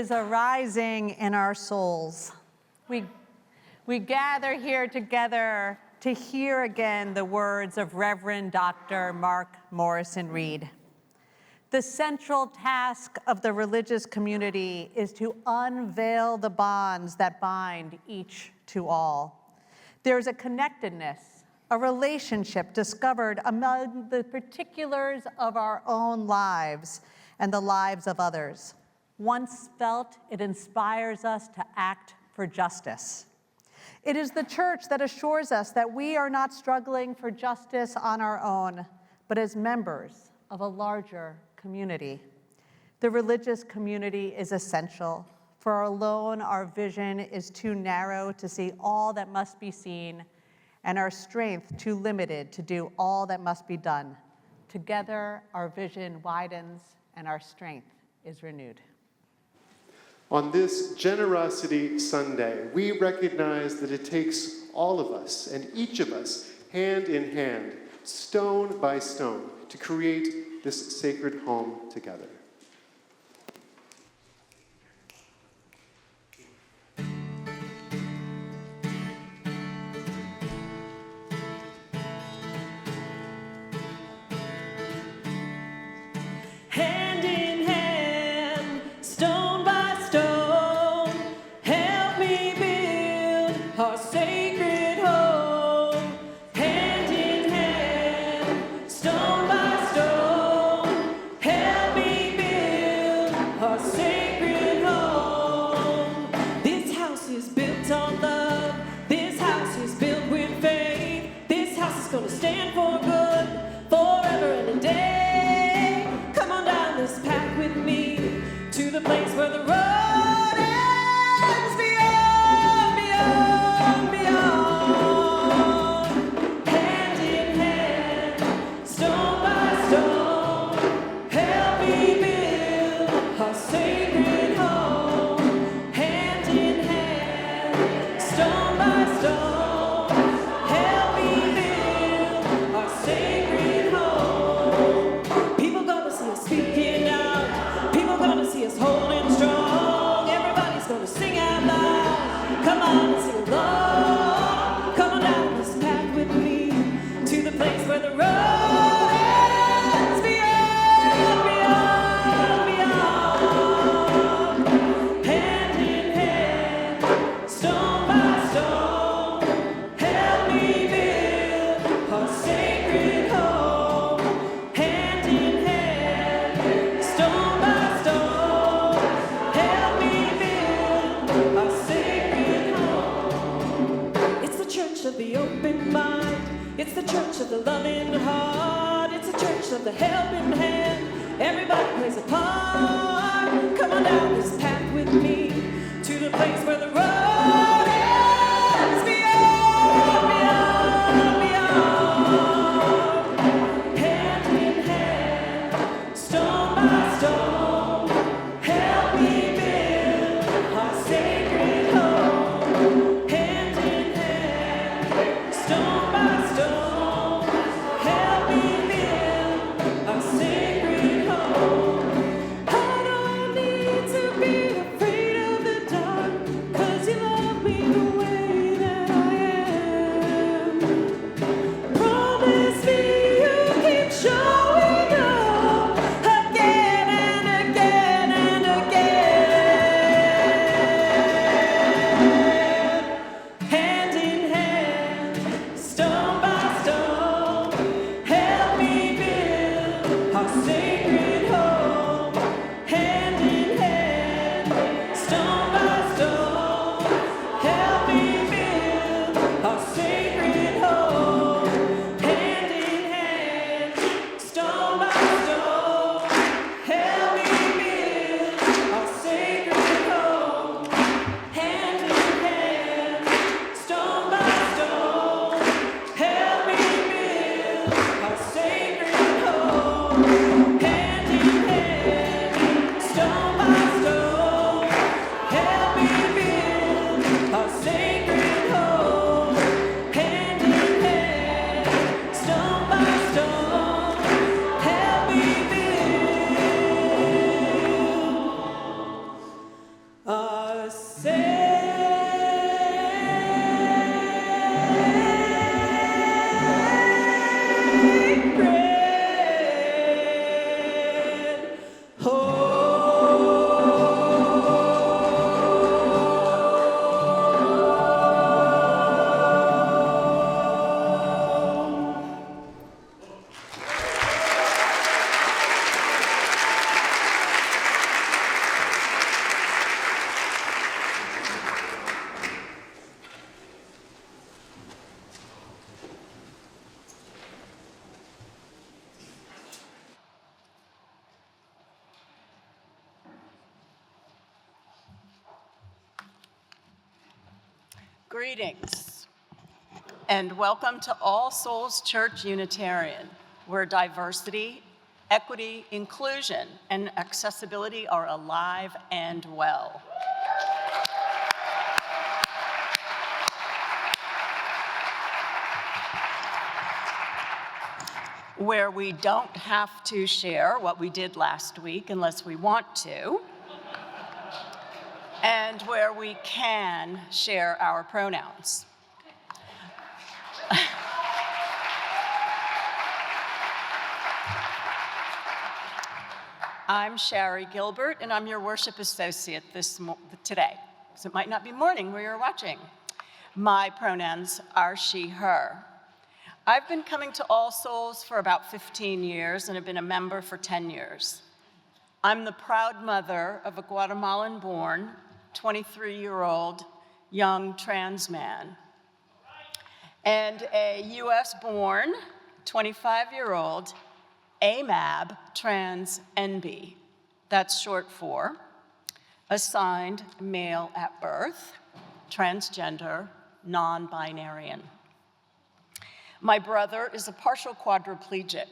is arising in our souls. We gather here together to hear again the words of Reverend Dr. Mark Morrison Reed. The central task of the religious community is to unveil the bonds that bind each to all. There's a connectedness, a relationship discovered among the particulars of our own lives and the lives of others. Once felt, it inspires us to act for justice. It is the church that assures us that we are not struggling for justice on our own, but as members of a larger community. The religious community is essential, for alone our vision is too narrow to see all that must be seen, and our strength too limited to do all that must be done. Together, our vision widens and our strength is renewed. On this Generosity Sunday, we recognize that it takes all of us and each of us, hand in hand, stone by stone, to create this sacred home together. Hand in hand, stone by stone, help me build our sacred home. Hand in hand, stone by stone, help me build our sacred home. This house is built on love, this house is built with faith, this house is gonna stand for good, forever and a day. This path with me to the place where the road ends beyond, beyond, beyond. Hand in hand, stone by stone, help me build our sacred home. Hand in hand, stone by stone, help me build our sacred home. People gonna see us speaking. See us holding strong. Everybody's gonna sing out loud. Come on and sing along. Come on down this path with me to the place where the road ends beyond, beyond, beyond. Hand in hand, stone by stone, help me build our sacred home. Hand in hand, stone by stone. Of the open mind, it's the church of the loving heart, it's the church of the helping hand. Everybody plays a part. Come on down this path with me to the place where the road ends beyond, beyond, beyond. Hand in hand, stone by stone, help me build our sacred home. Hand in hand, stone by stone, help me build a sacred home. I don't need to be afraid Greetings, and welcome to All Souls Church Unitarian, where diversity, equity, inclusion, and accessibility are alive and well. Where we don't have to share what we did last week unless we want to, and where we can share our pronouns. I'm Shari Gilbert, and I'm your worship associate today. So it might not be morning where you're watching. My pronouns are she, her. I've been coming to All Souls for about 15 years and have been a member for 10 years. I'm the proud mother of a Guatemalan-born, 23-year-old young trans man, and a US-born, 25-year-old AMAB trans NB. That's short for assigned male at birth, transgender, non-binarian. My brother is a partial quadriplegic.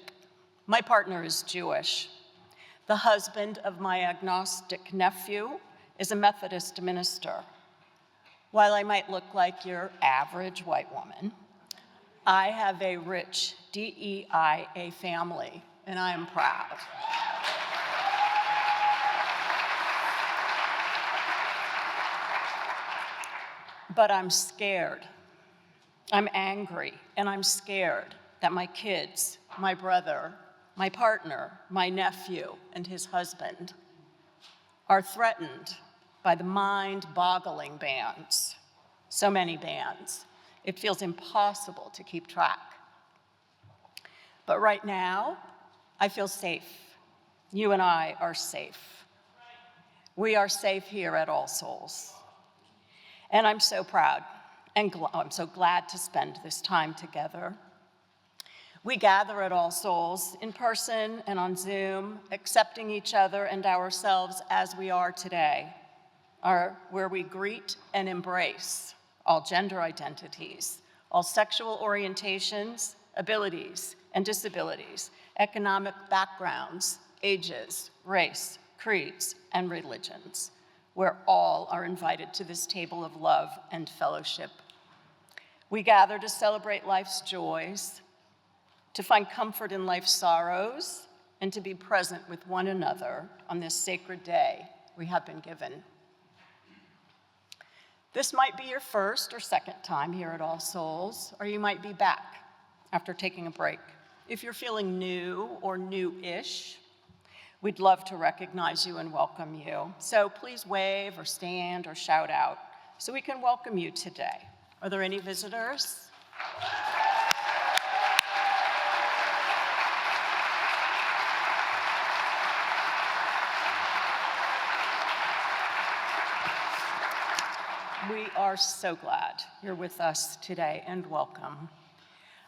My partner is Jewish. The husband of my agnostic nephew is a Methodist minister. While I might look like your average white woman, I have a rich DEIA family, and I am proud. But I'm scared. I'm angry, and I'm scared that my kids, my brother, my partner, my nephew, and his husband are threatened by the mind-boggling bans. So many bans. It feels impossible to keep track. But right now, I feel safe. You and I are safe. We are safe here at All Souls. And I'm so proud and I'm so glad to spend this time together. We gather at All Souls in person and on Zoom, accepting each other and ourselves as we are today, where we greet and embrace all gender identities, all sexual orientations, abilities, and disabilities, economic backgrounds, ages, race, creeds, and religions, where all are invited to this table of love and fellowship. We gather to celebrate life's joys, to find comfort in life's sorrows, and to be present with one another on this sacred day we have been given. This might be your first or second time here at All Souls, or you might be back after taking a break. If you're feeling new or new-ish, we'd love to recognize you and welcome you. So please wave or stand or shout out so we can welcome you today. Are there any visitors? We are so glad you're with us today, and welcome.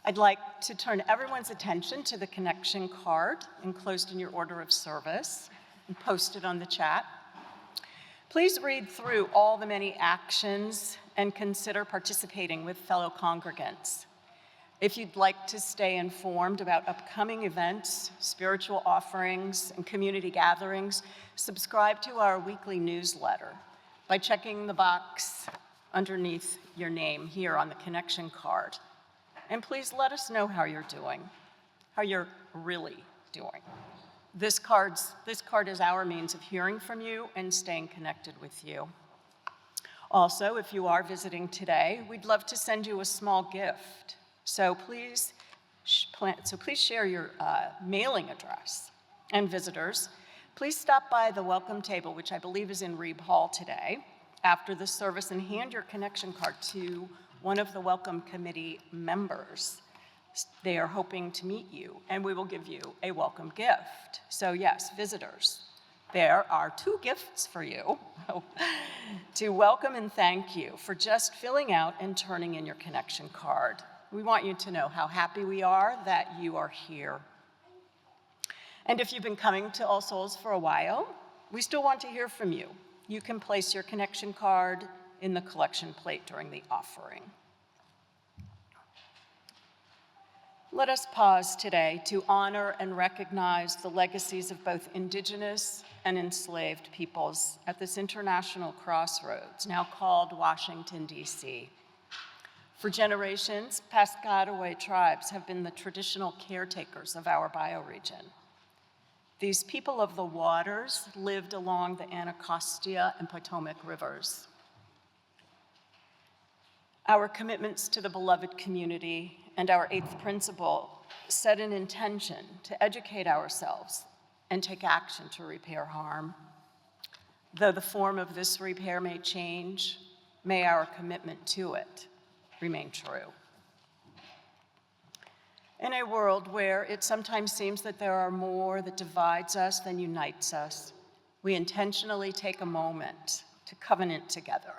I'd like to turn everyone's attention to the connection card enclosed in your order of service and posted on the chat. Please read through all the many actions and consider participating with fellow congregants. If you'd like to stay informed about upcoming events, spiritual offerings, and community gatherings, subscribe to our weekly newsletter by checking the box underneath your name here on the connection card. And please let us know how you're doing, how you're really doing. This card is our means of hearing from you and staying connected with you. Also, if you are visiting today, we'd love to send you a small gift. So please share your mailing address. And visitors, please stop by the welcome table, which I believe is in Reeb Hall today, after the service, and hand your connection card to one of the Welcome Committee members. They are hoping to meet you, and we will give you a welcome gift. So yes, visitors, there are 2 gifts for you to welcome and thank you for just filling out and turning in your connection card. We want you to know how happy we are that you are here. And if you've been coming to All Souls for a while, we still want to hear from you. You can place your connection card in the collection plate during the offering. Let us pause today to honor and recognize the legacies of both Indigenous and enslaved peoples at this international crossroads, now called Washington, D.C. For generations, Piscataway tribes have been the traditional caretakers of our bioregion. These people of the waters lived along the Anacostia and Potomac rivers. Our commitments to the beloved community and our eighth principle set an intention to educate ourselves and take action to repair harm. Though the form of this repair may change, may our commitment to it remain true. In a world where it sometimes seems that there are more that divides us than unites us, we intentionally take a moment to covenant together,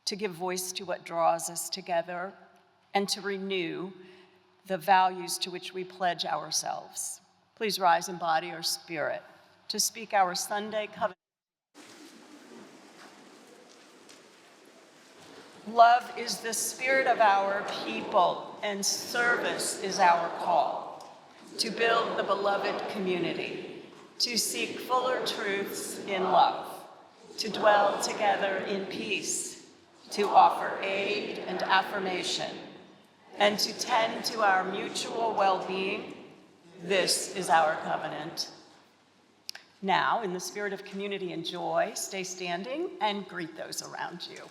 to give voice to what draws us together, and to renew the values to which we pledge ourselves. Please rise in body or spirit to speak our Sunday covenant. Love is the spirit of our people, and service is our call. To build the beloved community, to seek fuller truths in love, to dwell together in peace, to offer aid and affirmation, and to tend to our mutual well-being. This is our covenant. Now, in the spirit of community and joy, stay standing and greet those around you.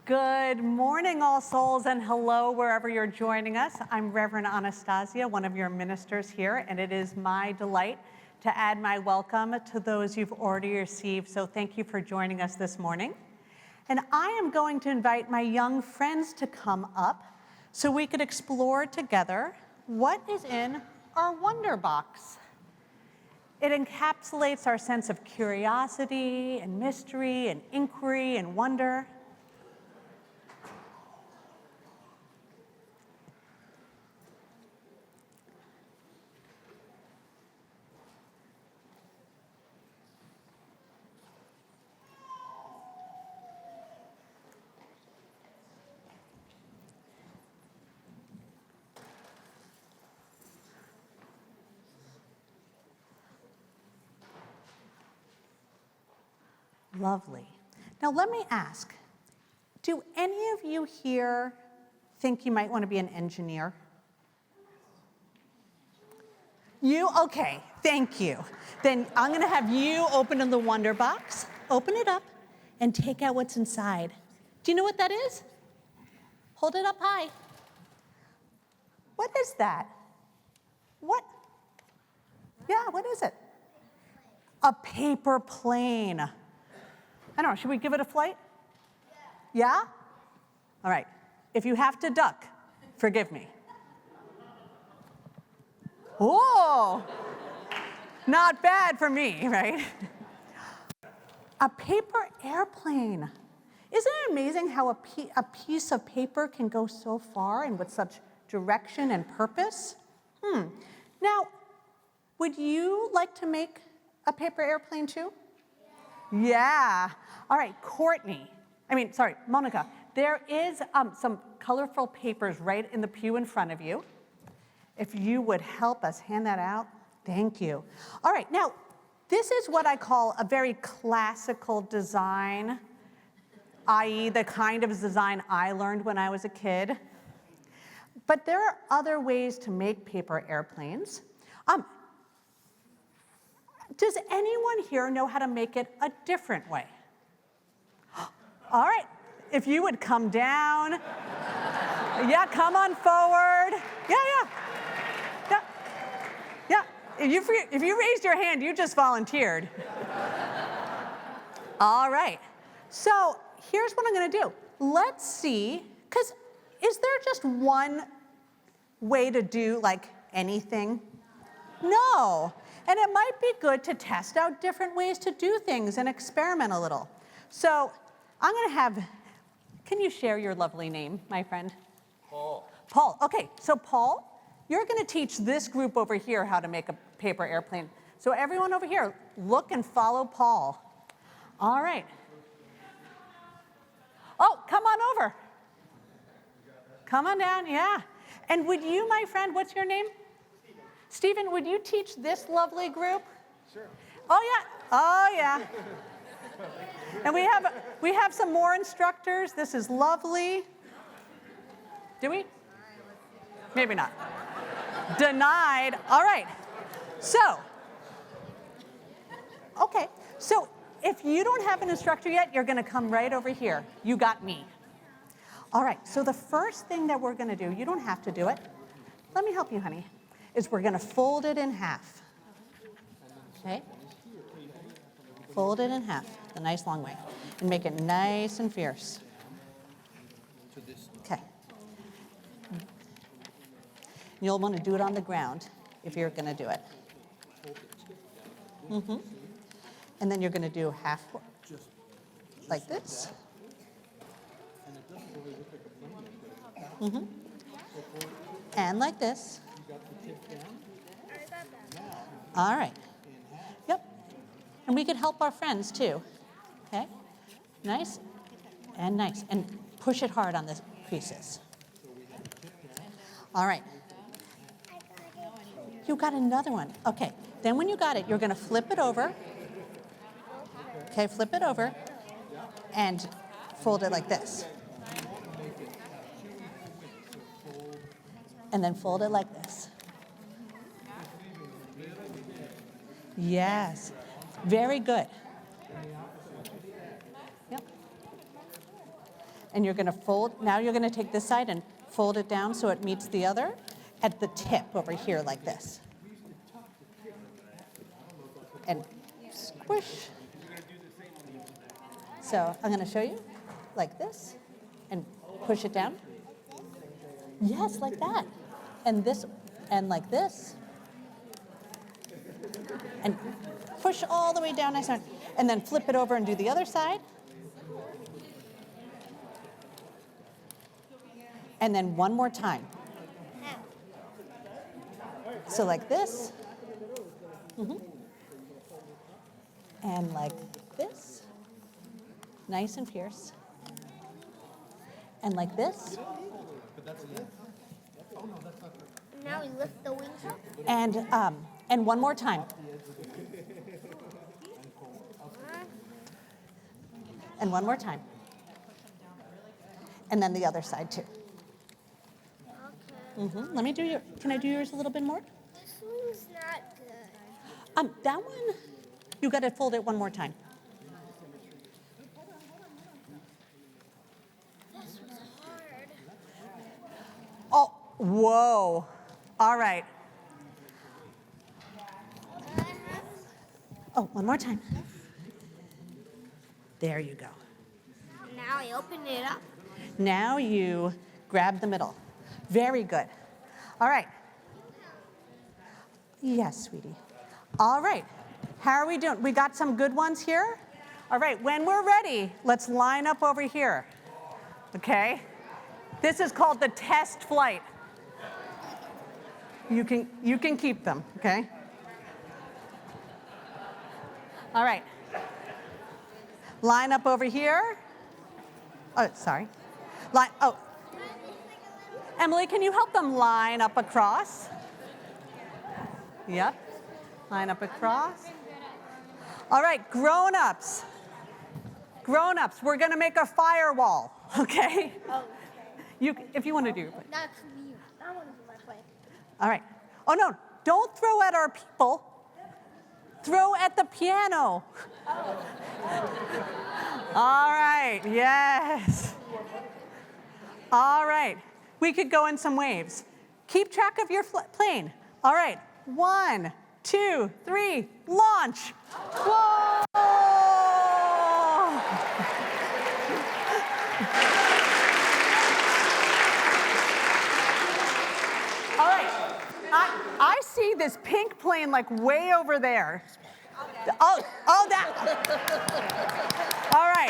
Good morning, All Souls, and hello wherever you're joining us. I'm Reverend Anastasia, one of your ministers here, and it is my delight to add my welcome to those you've already received. So thank you for joining us this morning. And I am going to invite my young friends to come up so we could explore together what is in our Wonder Box. It encapsulates our sense of curiosity and mystery and inquiry and wonder. Lovely. Now let me ask, do any of you here think you might want to be an engineer? You? Okay, thank you. Then I'm going to have you open the Wonder Box, open it up, and take out what's inside. Do you know what that is? Hold it up high. What is that? What? Yeah, what is it? A paper plane. I don't know, should we give it a flight? Yeah? All right. If you have to duck, forgive me. Whoa! Not bad for me, right? A paper airplane. Isn't it amazing how a piece of paper can go so far and with such direction and purpose? Now, would you like to make a paper airplane too? Yeah. All right, Monica, there is some colorful papers right in the pew in front of you. If you would help us hand that out, thank you. All right, now, this is what I call a very classical design, i.e. the kind of design I learned when I was a kid. But there are other ways to make paper airplanes. Does anyone here know how to make it a different way? All right, if you would come down. Yeah, come on forward. Yeah. If you raised your hand, you just volunteered. All right, so here's what I'm gonna do. Let's see, because is there just one way to do like anything? No. And it might be good to test out different ways to do things and experiment a little. So I'm going to have, can you share your lovely name, my friend? Paul. Paul, okay. So Paul, you're going to teach this group over here how to make a paper airplane. So everyone over here, look and follow Paul. All right. Oh, come on over. Come on down, yeah. And would you, my friend, what's your name? Stephen, would you teach this lovely group? Sure. Oh yeah. And we have some more instructors. This is lovely. Do we? Maybe not. Denied. All right. So if you don't have an instructor yet, you're going to come right over here. You got me. All right. So the first thing that we're going to do, you don't have to do it. Let me help you, honey. Is we're going to fold it in half. Okay? Fold it in half, the nice long way, and make it nice and fierce. Okay. You'll want to do it on the ground if you're going to do it. And then you're going to do half like this. And like this. All right. Yep. And we could help our friends too. Okay? Nice and nice. And push it hard on the creases. All right. You got another one. Okay. Then when you got it, you're going to flip it over. Okay, flip it over and fold it like this. And then fold it like this. Yes, very good. Yep. And you're gonna fold, now you're gonna take this side and fold it down so it meets the other at the tip over here like this. And squish. So I'm gonna show you like this and push it down. Yes, like that. And this, and like this. And push all the way down nice and then flip it over and do the other side. And then one more time. So like this. And like this. Nice and fierce. And like this. Now we lift the wings up. And one more time. And one more time. And then the other side too. Okay. Let me do your, can I do yours a little bit more? This one's not good. That one, you gotta fold it one more time. This was hard. Oh, whoa. All right. Oh, one more time. There you go. Now I open it up. Now you grab the middle. Very good. All right. Yes, sweetie. All right. How are we doing? We got some good ones here? All right, when we're ready, let's line up over here. Okay? This is called the test flight. You can keep them, okay? All right. Line up over here. Oh, sorry. Emily, can you help them line up across? Yep. Line up across. All right, grown-ups. Grown-ups, we're going to make a firewall, okay? Oh, If you want to do your play. that's me. That one's my play. All right. Oh, no, don't throw at our people. Throw at the piano. All right, yes. All right, we could go in some waves. Keep track of your plane. All right, 1, 2, 3, launch. Whoa! All right, I see this pink plane like way over there. Oh, that. All right.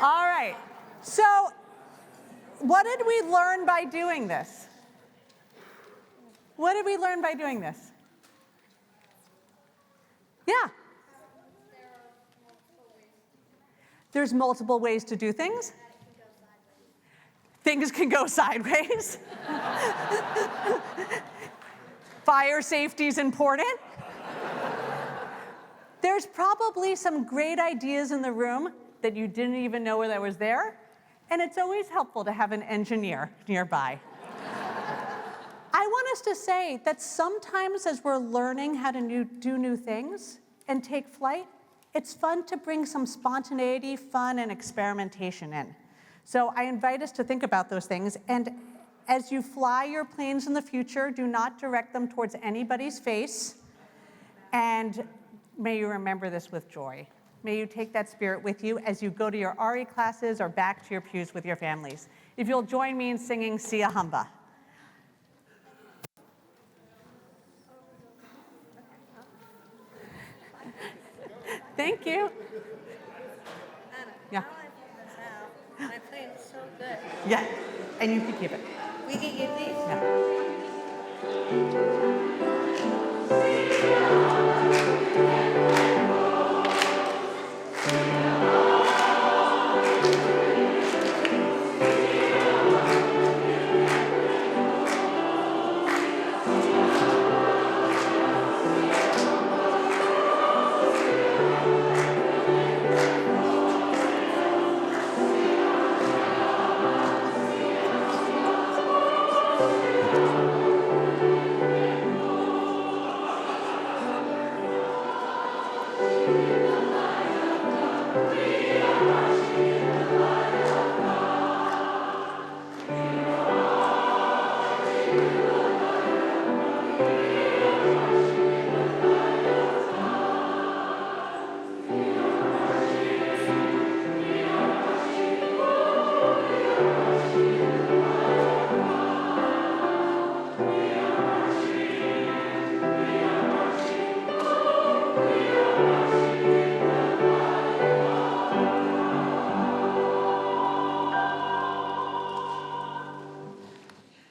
All right. So, what did we learn by doing this? What did we learn by doing this? Yeah. There's multiple ways to do things. Things can go sideways. Fire safety is important. There's probably some great ideas in the room that you didn't even know that was there, and it's always helpful to have an engineer nearby. I want us to say that sometimes as we're learning how to do new things and take flight, it's fun to bring some spontaneity, fun, and experimentation in. So I invite us to think about those things, and as you fly your planes in the future, do not direct them towards anybody's face, and may you remember this with joy. May you take that spirit with you as you go to your RE classes or back to your pews with your families. If you'll join me in singing Sia Hamba. Thank you. Yeah. My plane's so good. Yeah, and you can keep it. We can get these. Yeah.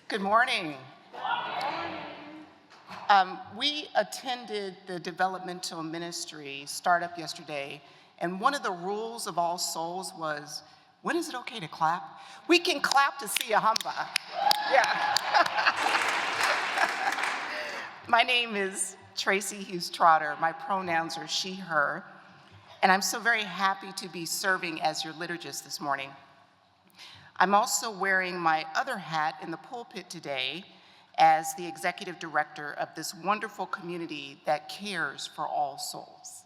Good morning. We attended the developmental ministry startup yesterday, and one of the rules of All Souls was, when is it okay to clap? We can clap to see a humba. Yeah. My name is Tracy Hughes Trotter. My pronouns are she, her, and I'm so very happy to be serving as your liturgist this morning. I'm also wearing my other hat in the pulpit today as the executive director of this wonderful community that cares for all souls.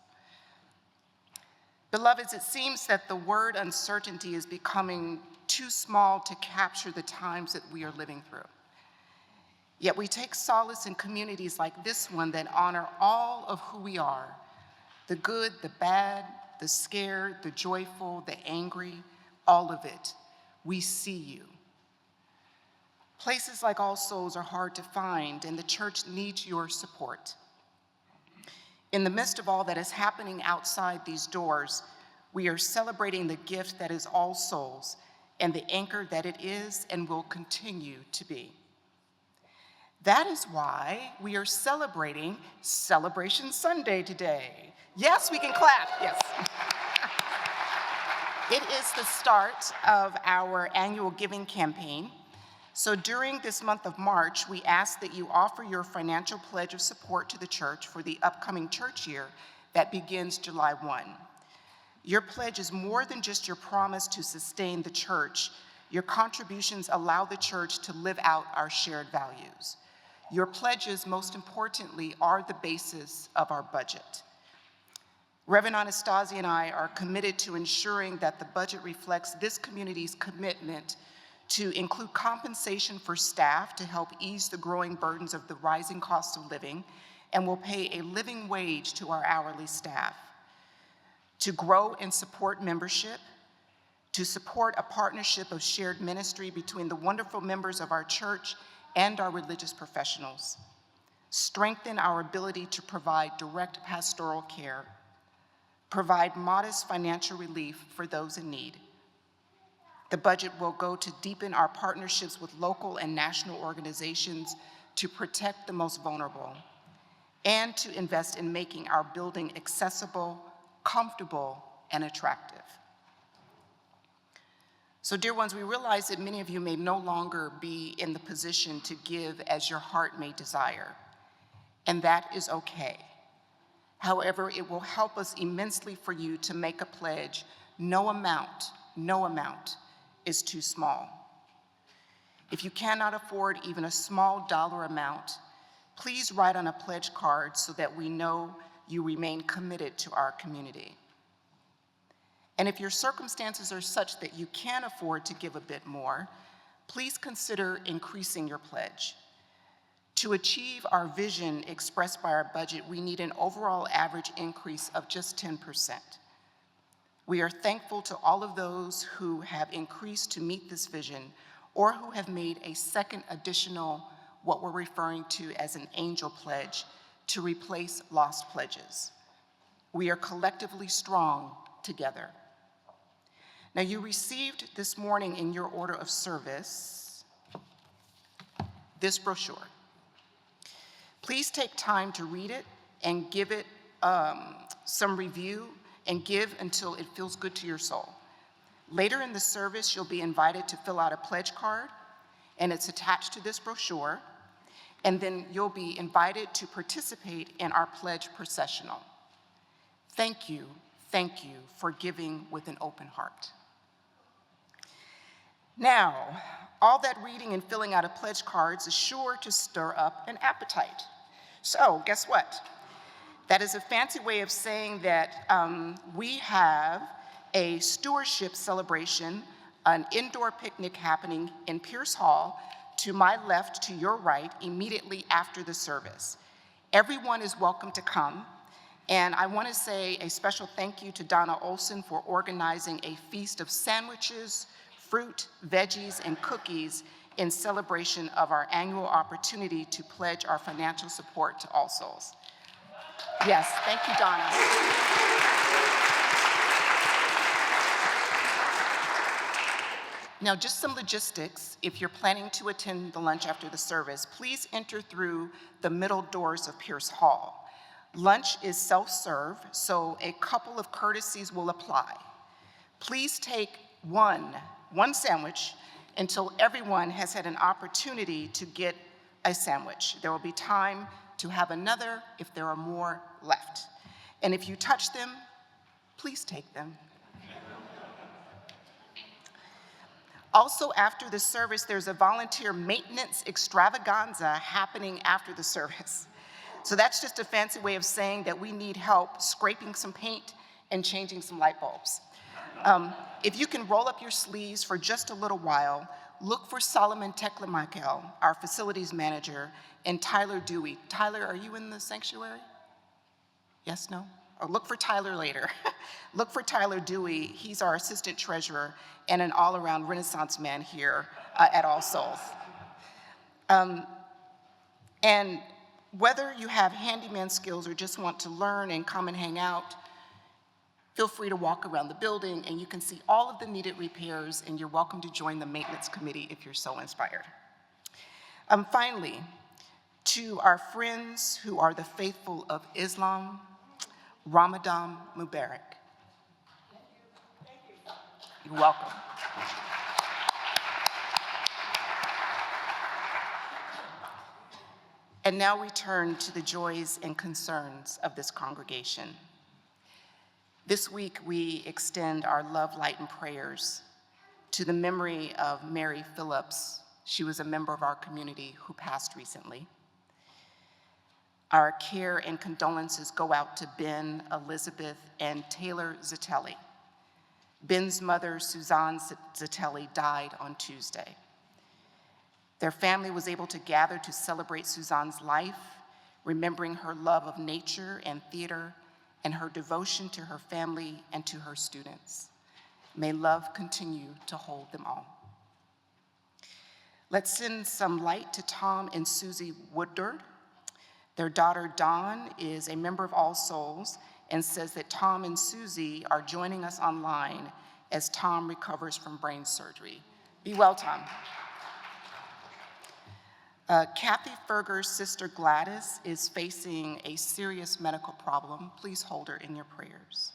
Beloveds, it seems that the word uncertainty is becoming too small to capture the times that we are living through. Yet we take solace in communities like this one that honor all of who we are, the good, the bad, the scared, the joyful, the angry, all of it. We see you. Places like All Souls are hard to find, and the church needs your support. In the midst of all that is happening outside these doors, we are celebrating the gift that is All Souls and the anchor that it is and will continue to be. That is why we are celebrating Celebration Sunday today. Yes, we can clap, yes. It is the start of our annual giving campaign. So during this month of March, we ask that you offer your financial pledge of support to the church for the upcoming church year that begins July 1. Your pledge is more than just your promise to sustain the church. Your contributions allow the church to live out our shared values. Your pledges, most importantly, are the basis of our budget. Reverend Anastasia and I are committed to ensuring that the budget reflects this community's commitment to include compensation for staff to help ease the growing burdens of the rising cost of living, and will pay a living wage to our hourly staff, to grow and support membership, to support a partnership of shared ministry between the wonderful members of our church and our religious professionals, strengthen our ability to provide direct pastoral care, provide modest financial relief for those in need. The budget will go to deepen our partnerships with local and national organizations to protect the most vulnerable, and to invest in making our building accessible, comfortable, and attractive. So, dear ones, we realize that many of you may no longer be in the position to give as your heart may desire, and that is okay. However, it will help us immensely for you to make a pledge. No amount is too small. If you cannot afford even a small dollar amount, please write on a pledge card so that we know you remain committed to our community. And if your circumstances are such that you can afford to give a bit more, please consider increasing your pledge. To achieve our vision expressed by our budget, we need an overall average increase of just 10%. We are thankful to all of those who have increased to meet this vision, or who have made a second additional, what we're referring to as an angel pledge, to replace lost pledges. We are collectively strong together. Now, you received this morning in your order of service this brochure. Please take time to read it and give it some review, and give until it feels good to your soul. Later in the service, you'll be invited to fill out a pledge card, and it's attached to this brochure, and then you'll be invited to participate in our pledge processional. Thank you for giving with an open heart. Now, all that reading and filling out of pledge cards is sure to stir up an appetite. So, guess what? That is a fancy way of saying that we have a stewardship celebration, an indoor picnic happening in Pierce Hall to my left, to your right, immediately after the service. Everyone is welcome to come. And I want to say a special thank you to Donna Olson for organizing a feast of sandwiches, fruit, veggies, and cookies in celebration of our annual opportunity to pledge our financial support to All Souls. Yes, thank you, Donna. Now, just some logistics. If you're planning to attend the lunch after the service, please enter through the middle doors of Pierce Hall. Lunch is self-serve, so a couple of courtesies will apply. Please take one sandwich until everyone has had an opportunity to get a sandwich. There will be time to have another if there are more left. And if you touch them, please take them. Also, after the service, there's a volunteer maintenance extravaganza happening after the service. So that's just a fancy way of saying that we need help scraping some paint and changing some light bulbs. If you can roll up your sleeves for just a little while, look for Solomon Teklemakel, our facilities manager, and Tyler Dewey. Tyler, are you in the sanctuary? Yes, no? Or look for Tyler later. Look for Tyler Dewey. He's our assistant treasurer and an all-around Renaissance man here at All Souls. And whether you have handyman skills or just want to learn and come and hang out, feel free to walk around the building and you can see all of the needed repairs, and you're welcome to join the maintenance committee if you're so inspired. Finally, to our friends who are the faithful of Islam, Ramadan Mubarak. You're welcome. And now we turn to the joys and concerns of this congregation. This week, we extend our love, light, and prayers to the memory of Mary Phillips. She was a member of our community who passed recently. Our care and condolences go out to Ben, Elizabeth, and Taylor Zitelli. Ben's mother, Suzanne Zitelli, died on Tuesday. Their family was able to gather to celebrate Suzanne's life, remembering her love of nature and theater and her devotion to her family and to her students. May love continue to hold them all. Let's send some light to Tom and Susie Woodard. Their daughter, Dawn, is a member of All Souls and says that Tom and Susie are joining us online as Tom recovers from brain surgery. Be well, Tom. Kathy Ferger's sister Gladys is facing a serious medical problem. Please hold her in your prayers.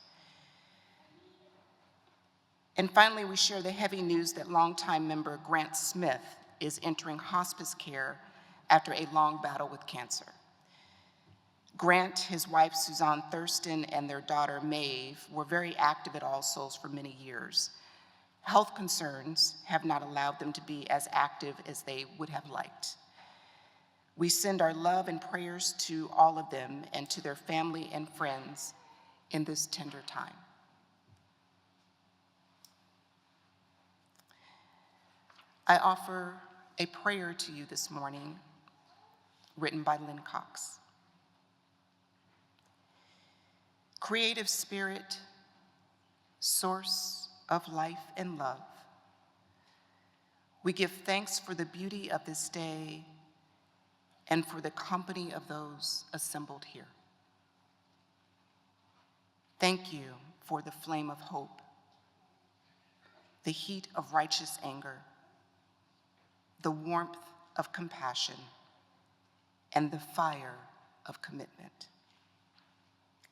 And finally, we share the heavy news that longtime member Grant Smith is entering hospice care after a long battle with cancer. Grant, his wife Suzanne Thurston, and their daughter Maeve were very active at All Souls for many years. Health concerns have not allowed them to be as active as they would have liked. We send our love and prayers to all of them and to their family and friends in this tender time. I offer a prayer to you this morning, written by Lynn Cox. Creative Spirit, source of life and love, we give thanks for the beauty of this day and for the company of those assembled here. Thank you for the flame of hope, the heat of righteous anger, the warmth of compassion, and the fire of commitment.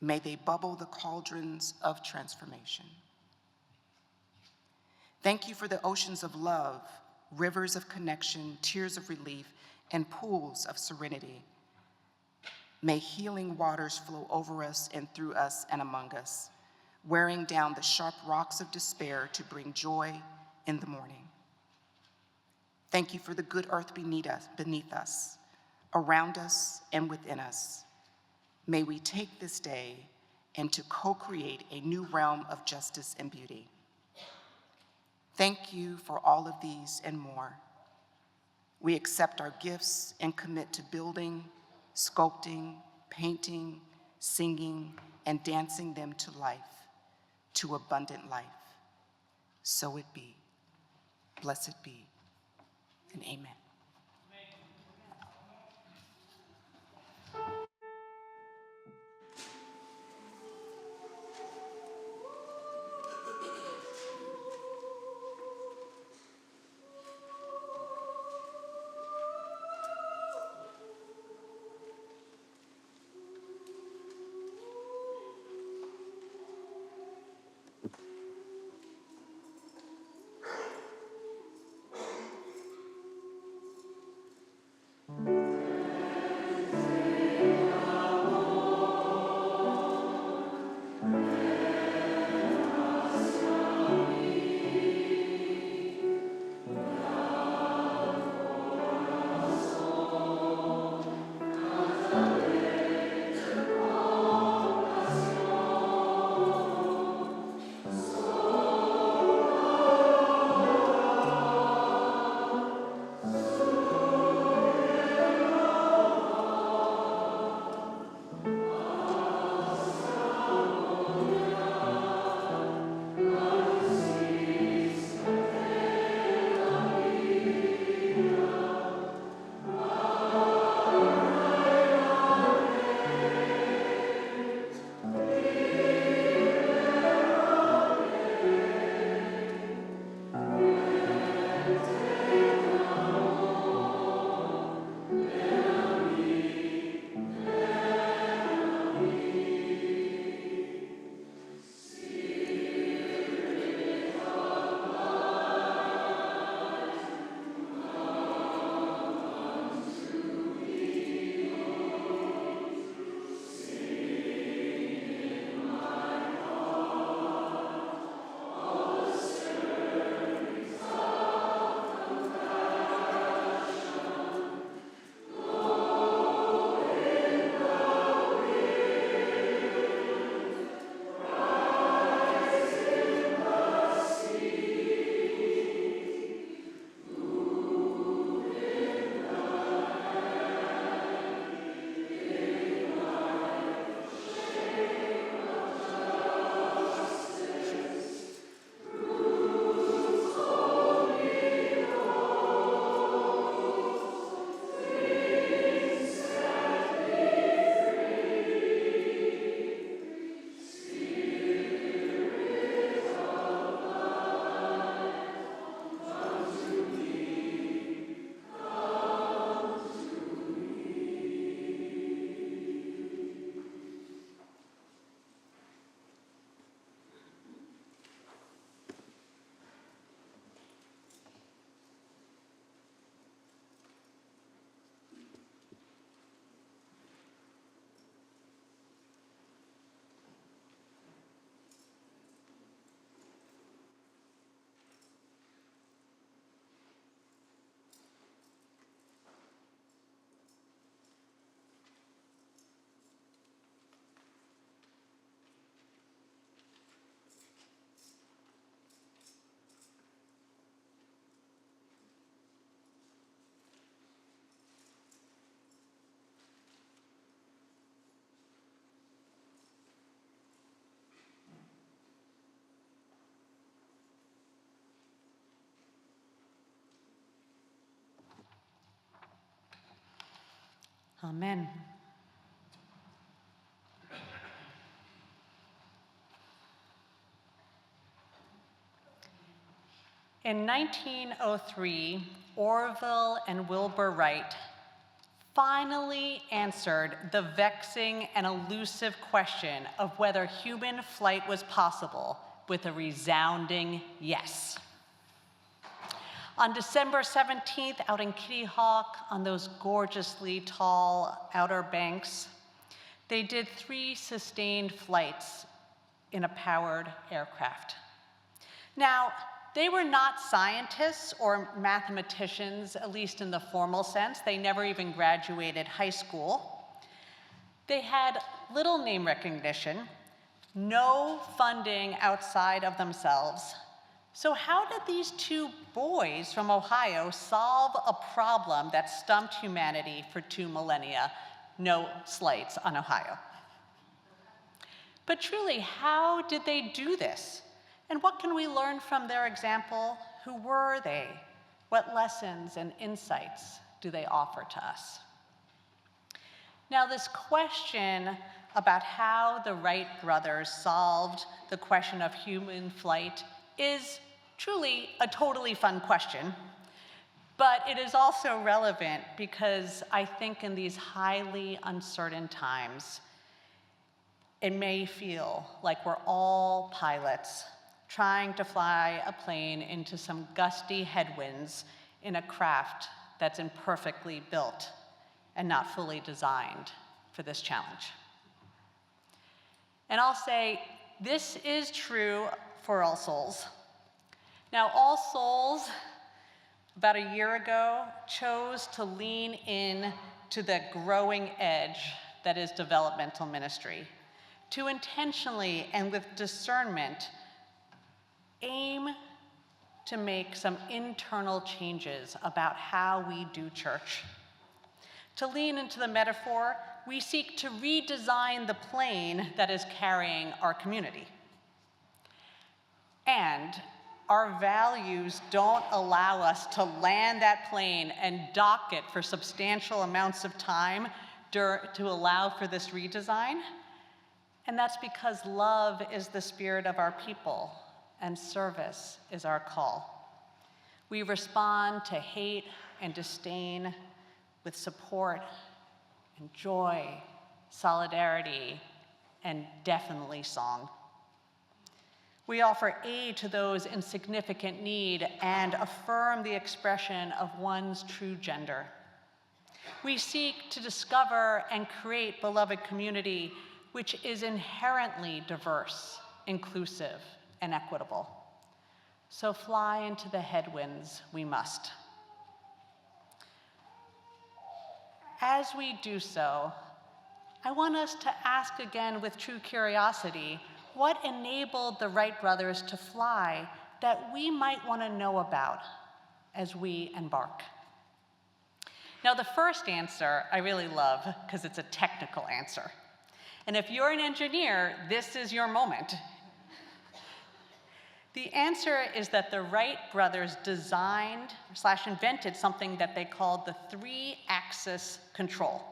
May they bubble the cauldrons of transformation. Thank you for the oceans of love, rivers of connection, tears of relief, and pools of serenity. May healing waters flow over us and through us and among us, wearing down the sharp rocks of despair to bring joy in the morning. Thank you for the good earth beneath us, around us, and within us. May we take this day and to co-create a new realm of justice and beauty. Thank you for all of these and more. We accept our gifts and commit to building, sculpting, painting, singing, and dancing them to life, to abundant life. So it be. Blessed be, and amen. Amen. In 1903, Orville and Wilbur Wright finally answered the vexing and elusive question of whether human flight was possible with a resounding yes. On December 17th, out in Kitty Hawk, on those gorgeously tall Outer Banks, they did 3 sustained flights in a powered aircraft. Now, they were not scientists or mathematicians, at least in the formal sense. They never even graduated high school. They had little name recognition, no funding outside of themselves, So how did these two boys from Ohio solve a problem that stumped humanity for 2 millennia? No slights on Ohio. But truly, how did they do this? And what can we learn from their example? Who were they? What lessons and insights do they offer to us? Now, this question about how the Wright brothers solved the question of human flight is truly a totally fun question, but it is also relevant because I think in these highly uncertain times, it may feel like we're all pilots trying to fly a plane into some gusty headwinds in a craft that's imperfectly built and not fully designed for this challenge. And I'll say, this is true for All Souls. Now, All Souls, about a year ago, chose to lean in to the growing edge that is developmental ministry, to intentionally and with discernment aim to make some internal changes about how we do church. To lean into the metaphor, we seek to redesign the plane that is carrying our community. And our values don't allow us to land that plane and dock it for substantial amounts of time to allow for this redesign. And that's because love is the spirit of our people and service is our call. We respond to hate and disdain with support and joy, solidarity, and definitely song. We offer aid to those in significant need and affirm the expression of one's true gender. We seek to discover and create beloved community which is inherently diverse, inclusive, and equitable. So fly into the headwinds we must. As we do so, I want us to ask again with true curiosity, what enabled the Wright brothers to fly that we might want to know about as we embark? Now, the first answer I really love because it's a technical answer. And if you're an engineer, this is your moment. The answer is that the Wright brothers designed/invented something that they called the 3-axis control.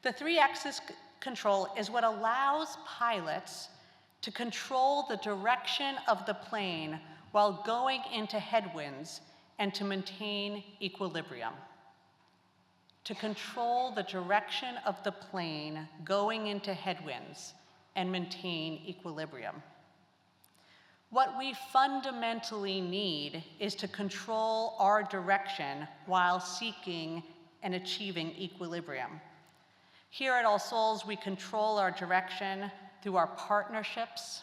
The 3-axis control is what allows pilots to control the direction of the plane while going into headwinds and to maintain equilibrium. To control the direction of the plane going into headwinds and maintain equilibrium. What we fundamentally need is to control our direction while seeking and achieving equilibrium. Here at All Souls, we control our direction through our partnerships,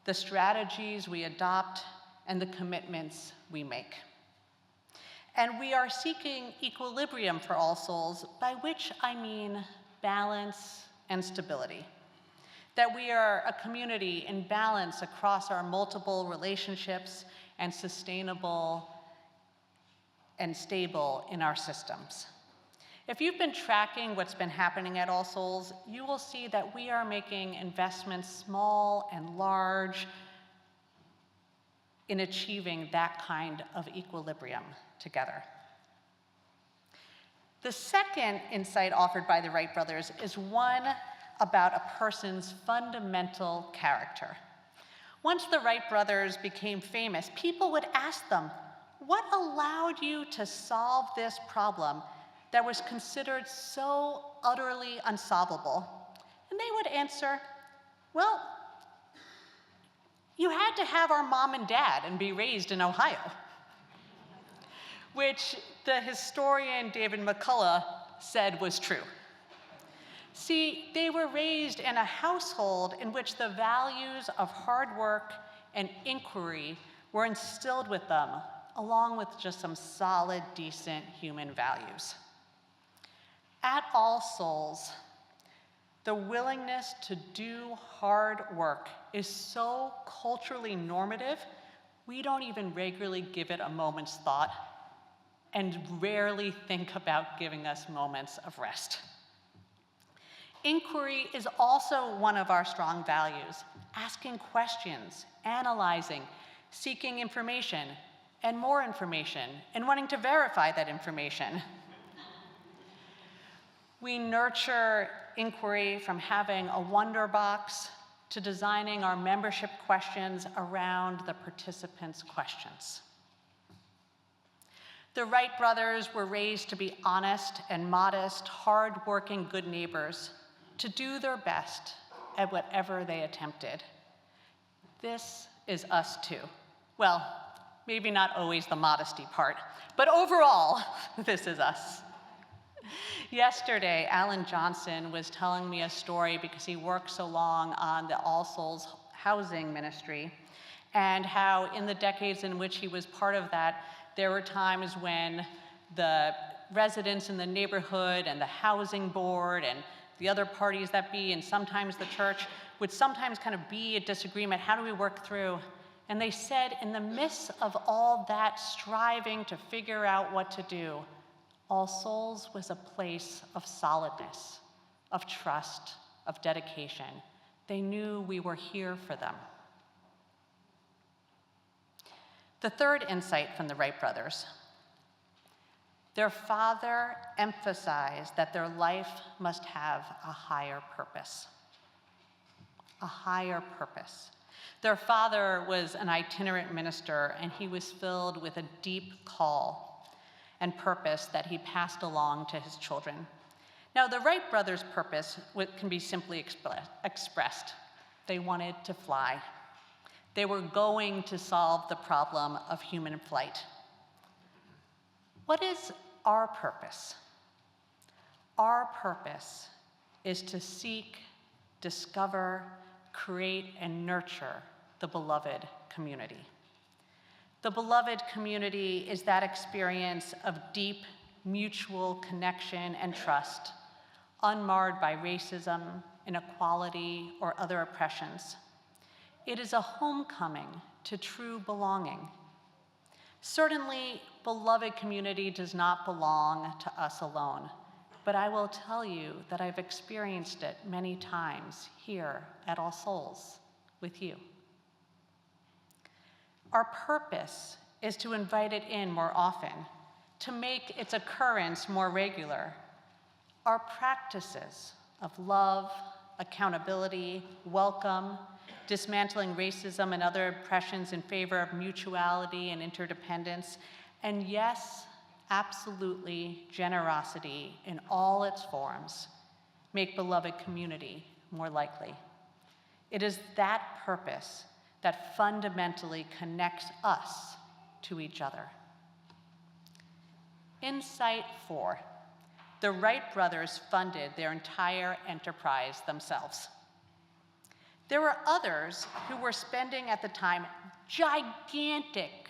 the strategies we adopt, and the commitments we make. And we are seeking equilibrium for All Souls, by which I mean balance and stability. That we are a community in balance across our multiple relationships and sustainable and stable in our systems. If you've been tracking what's been happening at All Souls, you will see that we are making investments small and large in achieving that kind of equilibrium together. The second insight offered by the Wright brothers is one about a person's fundamental character. Once the Wright brothers became famous, people would ask them, what allowed you to solve this problem that was considered so utterly unsolvable? And they would answer, well, you had to have our mom and dad and be raised in Ohio, which the historian David McCullough said was true. See, they were raised in a household in which the values of hard work and inquiry were instilled with them, along with just some solid, decent human values. At All Souls, the willingness to do hard work is so culturally normative, we don't even regularly give it a moment's thought and rarely think about giving us moments of rest. Inquiry is also one of our strong values, asking questions, analyzing, seeking information, and more information, and wanting to verify that information. We nurture inquiry from having a wonder box to designing our membership questions around the participants' questions. The Wright brothers were raised to be honest and modest, hard-working good neighbors, to do their best at whatever they attempted. This is us too. Well, maybe not always the modesty part, but overall, this is us. Yesterday, Alan Johnson was telling me a story because he worked so long on the All Souls housing ministry, and how in the decades in which he was part of that, there were times when the residents in the neighborhood and the housing board and the other parties that be, and sometimes the church, would sometimes kind of be a disagreement. How do we work through? And they said, in the midst of all that striving to figure out what to do, All Souls was a place of solidness, of trust, of dedication. They knew we were here for them. The third insight from the Wright brothers: their father emphasized that their life must have a higher purpose. A higher purpose. Their father was an itinerant minister, and he was filled with a deep call and purpose that he passed along to his children. Now, the Wright brothers' purpose can be simply expressed. They wanted to fly. They were going to solve the problem of human flight. What is our purpose? Our purpose is to seek, discover, create, and nurture the beloved community. The beloved community is that experience of deep mutual connection and trust, unmarred by racism, inequality, or other oppressions. It is a homecoming to true belonging. Certainly, beloved community does not belong to us alone, but I will tell you that I've experienced it many times here at All Souls with you. Our purpose is to invite it in more often, to make its occurrence more regular. Our practices of love, accountability, welcome, dismantling racism and other oppressions in favor of mutuality and interdependence, and yes, absolutely, generosity in all its forms, make beloved community more likely. It is that purpose that fundamentally connects us to each other. Insight 4, the Wright brothers funded their entire enterprise themselves. There were others who were spending at the time gigantic,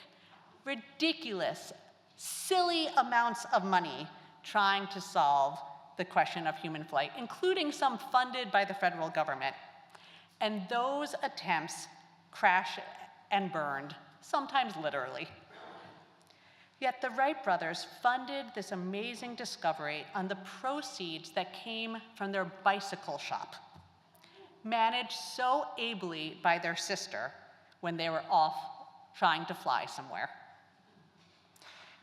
ridiculous, silly amounts of money trying to solve the question of human flight, including some funded by the federal government. And those attempts crashed and burned, sometimes literally. Yet the Wright brothers funded this amazing discovery on the proceeds that came from their bicycle shop, managed so ably by their sister when they were off trying to fly somewhere.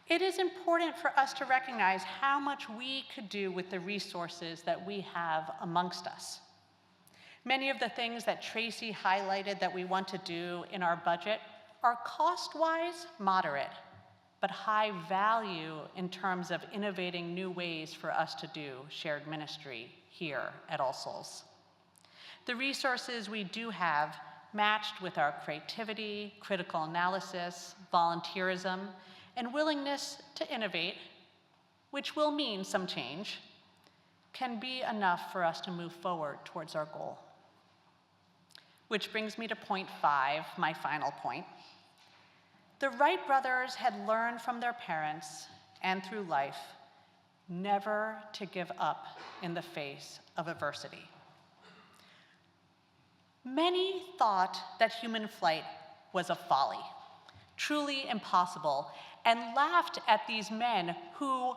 It is important for us to recognize how much we could do with the resources that we have amongst us. Many of the things that Tracy highlighted that we want to do in our budget are cost-wise moderate, but high value in terms of innovating new ways for us to do shared ministry here at All Souls. The resources we do have, matched with our creativity, critical analysis, volunteerism, and willingness to innovate, which will mean some change, can be enough for us to move forward towards our goal. Which brings me to point 5, my final point. The Wright brothers had learned from their parents and through life never to give up in the face of adversity. Many thought that human flight was a folly, truly impossible, and laughed at these men who,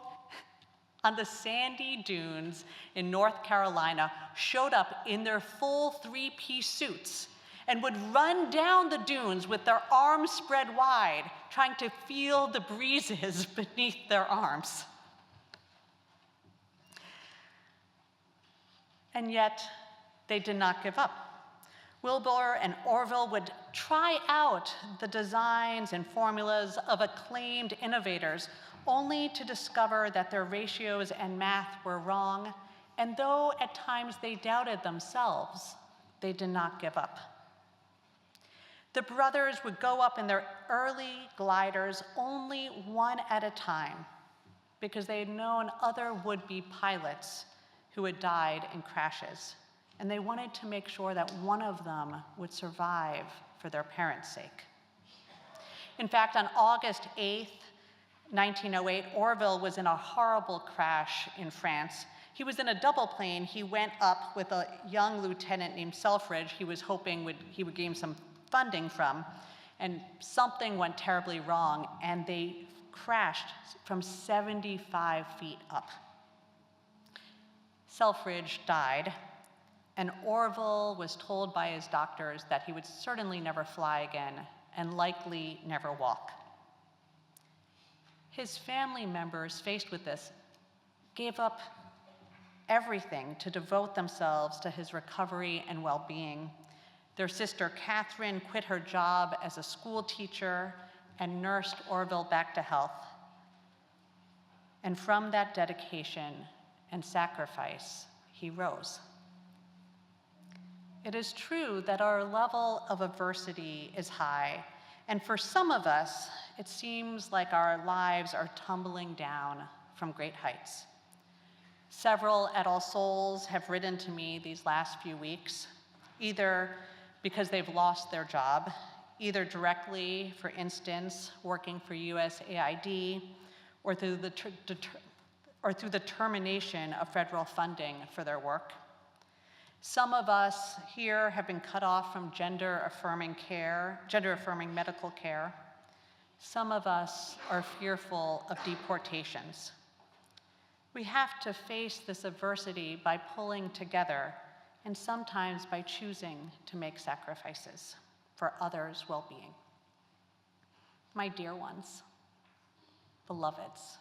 on the sandy dunes in North Carolina, showed up in their full three-piece suits and would run down the dunes with their arms spread wide, trying to feel the breezes beneath their arms. And yet, they did not give up. Wilbur and Orville would try out the designs and formulas of acclaimed innovators, only to discover that their ratios and math were wrong, and though at times they doubted themselves, they did not give up. The brothers would go up in their early gliders only one at a time, because they had known other would-be pilots who had died in crashes, and they wanted to make sure that one of them would survive for their parents' sake. In fact, on August 8th, 1908, Orville was in a horrible crash in France. He was in a double plane. He went up with a young lieutenant named Selfridge he was hoping he would gain some funding from, and something went terribly wrong, and they crashed from 75 feet up. Selfridge died, and Orville was told by his doctors that he would certainly never fly again and likely never walk. His family members, faced with this, gave up everything to devote themselves to his recovery and well-being. Their sister Catherine quit her job as a school teacher and nursed Orville back to health. And from that dedication and sacrifice, he rose. It is true that our level of adversity is high, and for some of us, it seems like our lives are tumbling down from great heights. Several at All Souls have written to me these last few weeks, either because they've lost their job, either directly, for instance, working for USAID, or through the termination of federal funding for their work. Some of us here have been cut off from gender-affirming medical care. Some of us are fearful of deportations. We have to face this adversity by pulling together, and sometimes by choosing to make sacrifices for others' well-being. My dear ones, beloveds,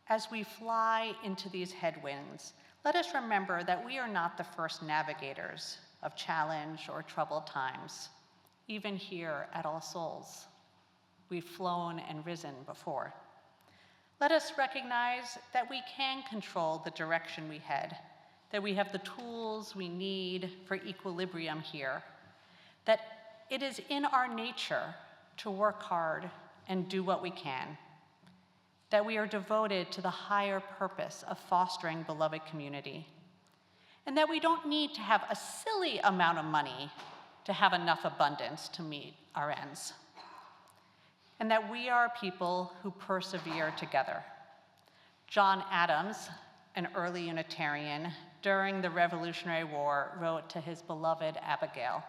as we fly into these headwinds, let us remember that we are not the first navigators of challenge or troubled times. Even here at All Souls, we've flown and risen before. Let us recognize that we can control the direction we head, that we have the tools we need for equilibrium here, that it is in our nature to work hard and do what we can, that we are devoted to the higher purpose of fostering beloved community, and that we don't need to have a silly amount of money to have enough abundance to meet our ends, and that we are people who persevere together. John Adams, an early Unitarian, during the Revolutionary War, wrote to his beloved Abigail,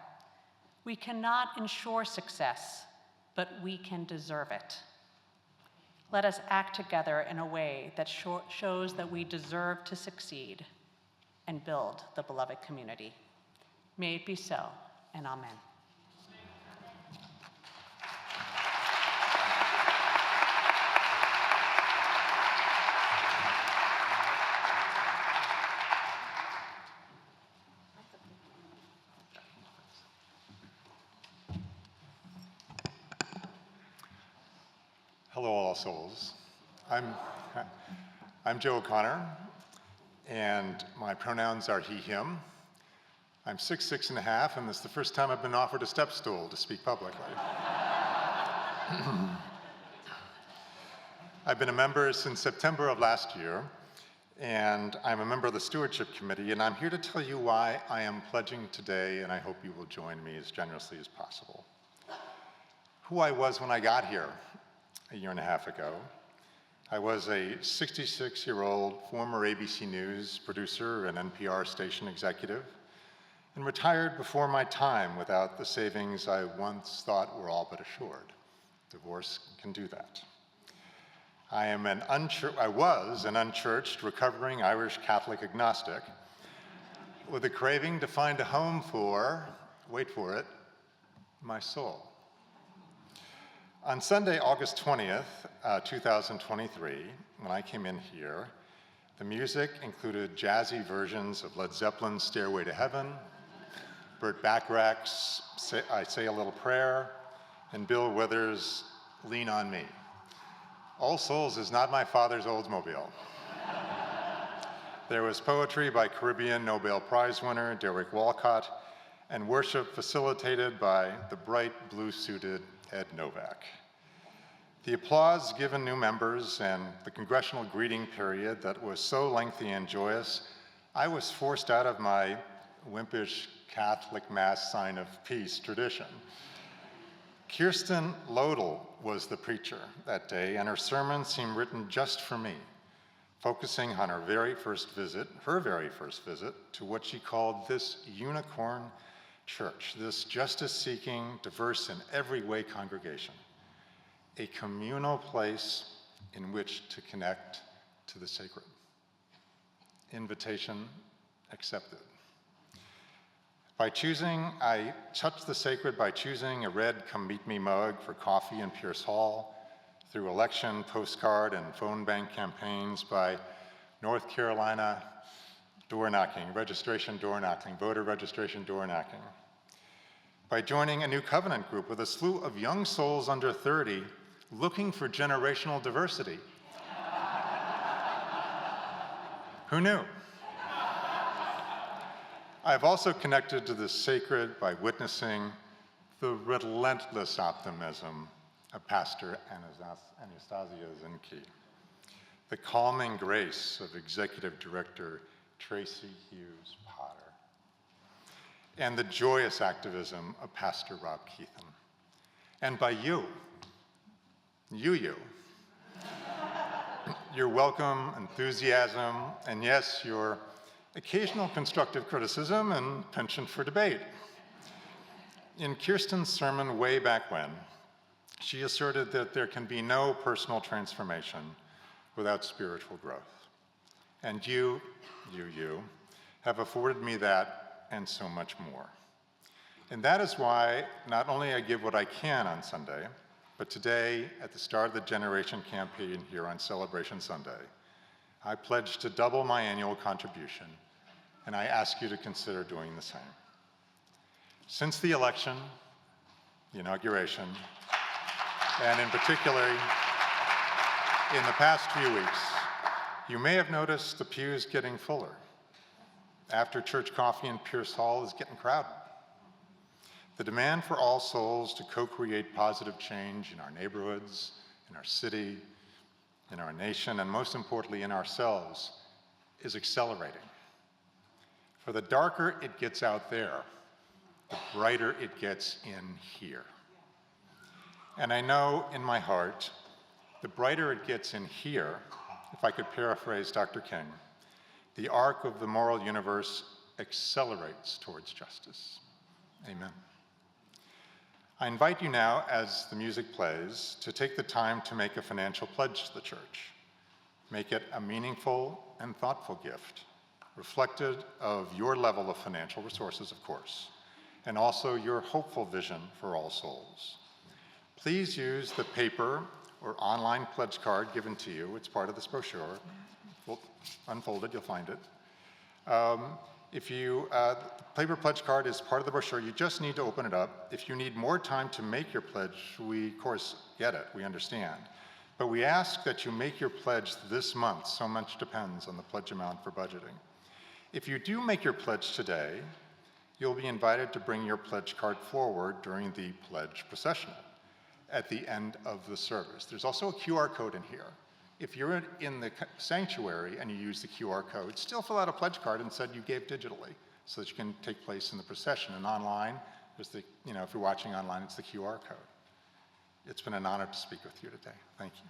"We cannot ensure success, but we can deserve it." Let us act together in a way that shows that we deserve to succeed and build the beloved community. May it be so, and amen. Hello, All Souls. I'm Joe O'Connor, and my pronouns are he, him. I'm 6'6½", and this is the first time I've been offered a step stool to speak publicly. I've been a member since September of last year, and I'm a member of the Stewardship Committee, and I'm here to tell you why I am pledging today, and I hope you will join me as generously as possible. Who I was when I got here a year and a half ago. I was a 66-year-old former ABC News producer and NPR station executive. and retired before my time without the savings I once thought were all but assured. Divorce can do that. I was an unchurched, recovering Irish Catholic agnostic with a craving to find a home for, wait for it, my soul. On Sunday, August 20th, 2023, when I came in here, the music included jazzy versions of Led Zeppelin's Stairway to Heaven, Burt Bacharach's I Say a Little Prayer, and Bill Withers' Lean on Me. All Souls is not my father's Oldsmobile. There was poetry by Caribbean Nobel Prize winner Derek Walcott, and worship facilitated by the bright blue-suited Ed Novak. The applause given new members and the congressional greeting period that was so lengthy and joyous, I was forced out of my wimpish Catholic Mass sign of peace tradition. Kirsten Lodell was the preacher that day, and her sermon seemed written just for me, focusing on her very first visit to what she called this unicorn church, this justice-seeking, diverse in every way congregation, a communal place in which to connect to the sacred. Invitation accepted. I touched the sacred by choosing a red Come Meet Me mug for coffee in Pierce Hall, through election, postcard, and phone bank campaigns by North Carolina door knocking, registration door knocking, voter registration door knocking, by joining a New Covenant group with a slew of young souls under 30 looking for generational diversity. Who knew? I've also connected to the sacred by witnessing the relentless optimism of Pastor Anastasia Zinke, the calming grace of Executive Director Tracy Hughes Potter, and the joyous activism of Pastor Rob Keithan. And by you, your welcome, enthusiasm, and yes, your occasional constructive criticism and penchant for debate. In Kirsten's sermon way back when, she asserted that there can be no personal transformation without spiritual growth. And you have afforded me that and so much more. And that is why not only I give what I can on Sunday, but today, at the start of the Generation campaign here on Celebration Sunday, I pledge to double my annual contribution, and I ask you to consider doing the same. Since the election, the inauguration, and in particular, in the past few weeks, you may have noticed the pews getting fuller. After church coffee in Pierce Hall is getting crowded. The demand for All Souls to co-create positive change in our neighborhoods, in our city, in our nation, and most importantly, in ourselves, is accelerating. For the darker it gets out there, the brighter it gets in here. And I know in my heart, the brighter it gets in here, if I could paraphrase Dr. King, the arc of the moral universe accelerates towards justice. Amen. I invite you now, as the music plays, to take the time to make a financial pledge to the church. Make it a meaningful and thoughtful gift, reflective of your level of financial resources, of course, and also your hopeful vision for All Souls. Please use the paper or online pledge card given to you. It's part of this brochure. Unfolded, you'll find it. The paper pledge card is part of the brochure. You just need to open it up. If you need more time to make your pledge, we, of course, get it. We understand. But we ask that you make your pledge this month. So much depends on the pledge amount for budgeting. If you do make your pledge today, you'll be invited to bring your pledge card forward during the pledge processional at the end of the service. There's also a QR code in here. If you're in the sanctuary and you use the QR code, still fill out a pledge card and said you gave digitally so that you can take place in the procession. And online, there's the, if you're watching online, it's the QR code. It's been an honor to speak with you today. Thank you.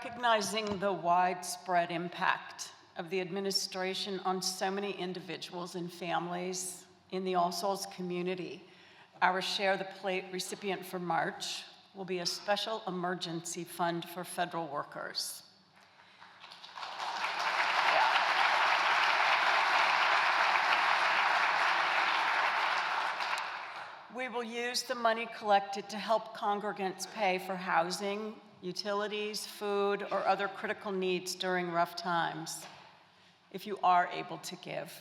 Recognizing the widespread impact of the administration on so many individuals and families in the All Souls community, our Share the Plate recipient for March will be a special emergency fund for federal workers. We will use the money collected to help congregants pay for housing, utilities, food, or other critical needs during rough times. If you are able to give,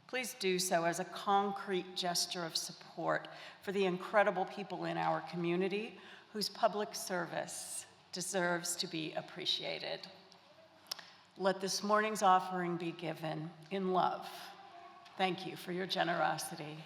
please do so as a concrete gesture of support for the incredible people in our community whose public service deserves to be appreciated. Let this morning's offering be given in love. Thank you for your generosity.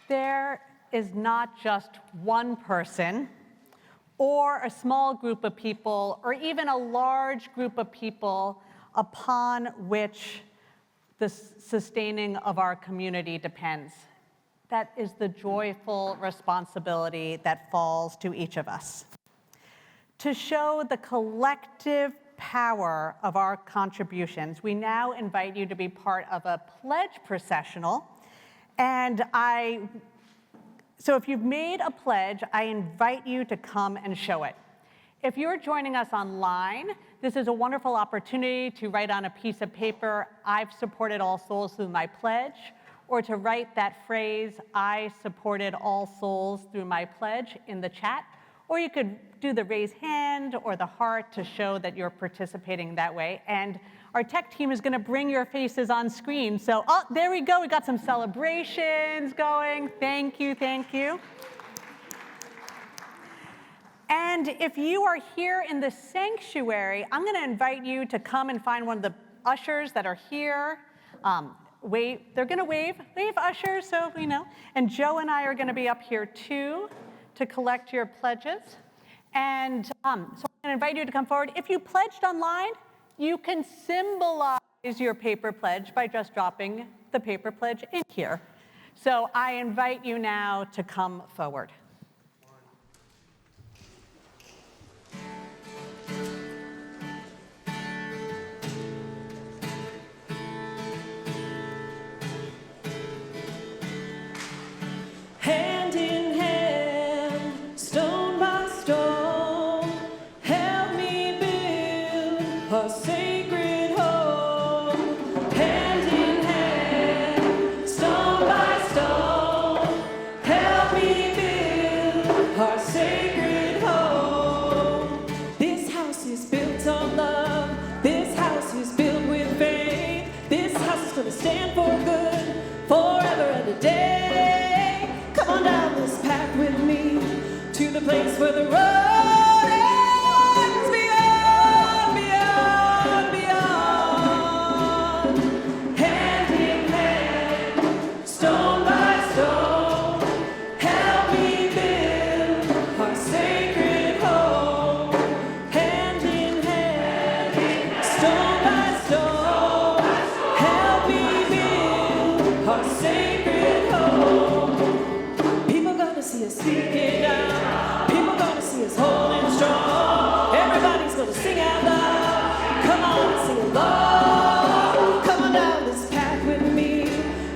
There is not just one person or a small group of people or even a large group of people upon which the sustaining of our community depends. That is the joyful responsibility that falls to each of us. To show the collective power of our contributions, we now invite you to be part of a pledge processional. So if you've made a pledge, I invite you to come and show it. If you're joining us online, this is a wonderful opportunity to write on a piece of paper, "I've supported All Souls through my pledge," or to write that phrase, "I supported All Souls through my pledge," in the chat. Or you could do the raise hand or the heart to show that you're participating that way. And our tech team is going to bring your faces on screen. So, oh, there we go. We got some celebrations going. Thank you, thank you. And if you are here in the sanctuary, I'm going to invite you to come and find one of the ushers that are here. They're going to wave ushers, so we know. And Joe and I are going to be up here too to collect your pledges. And so I'm going to invite you to come forward. If you pledged online, you can symbolize your paper pledge by just dropping the paper pledge in here. So I invite you now to come forward. Hand in hand, stone by stone, help me build a sacred home. Hand in hand, stone by stone, help me build our sacred home. This house is built on love. This house is built with faith. This house is gonna stand for good forever and a day. Come on down this path with me to the place where the road ends beyond, beyond, beyond. Hand in hand, stone by stone, help me build our sacred home. Hand in hand, stone by stone, help me build our sacred home. People gonna see us speaking down. People gonna see us holding strong. Everybody's gonna sing out loud. Come on and sing along. Come on down this path with me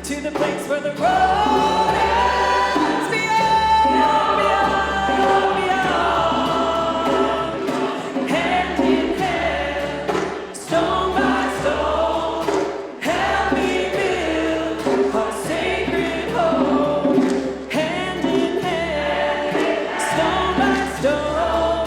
to the place where the road ends beyond, beyond, beyond. Hand in hand, stone by stone, help me build our sacred home. Hand in hand, stone by stone,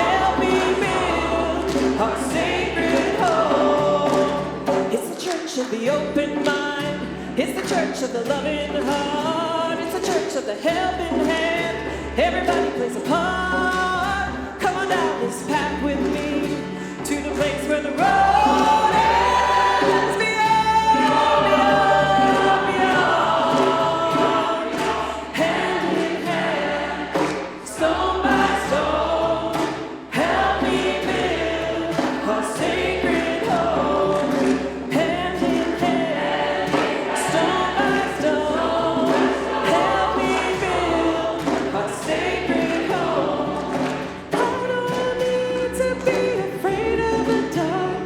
help me build our sacred home. It's the church of the open mind. It's the church of the loving heart. It's the church of the helping hand. Everybody plays a part. Come on down this path with me to the place where the road ends beyond, beyond, beyond. Hand in hand, stone by stone, help me build our sacred home. Hand in hand, stone by stone, help me build our sacred home. I don't need to be afraid of the dark.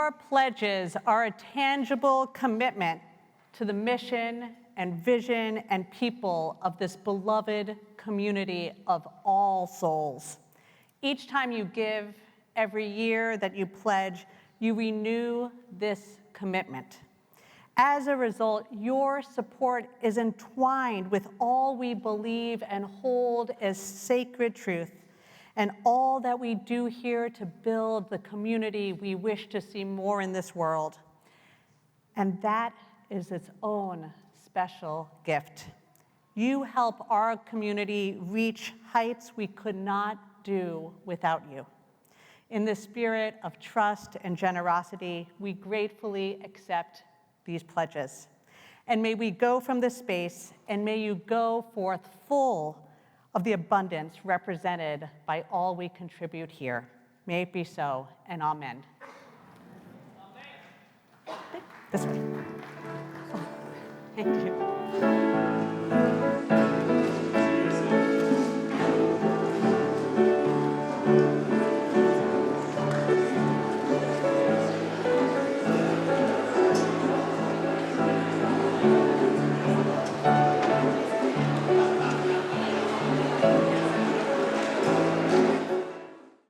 Your pledges are a tangible commitment to the mission and vision and people of this beloved community of all souls. Each time you give, every year that you pledge, you renew this commitment. As a result, your support is entwined with all we believe and hold as sacred truth, and all that we do here to build the community we wish to see more in this world. And that is its own special gift. You help our community reach heights we could not do without you. In the spirit of trust and generosity, we gratefully accept these pledges. And may we go from this space, and may you go forth full of the abundance represented by all we contribute here. May it be so, and amen. Amen. This way. Oh, thank you.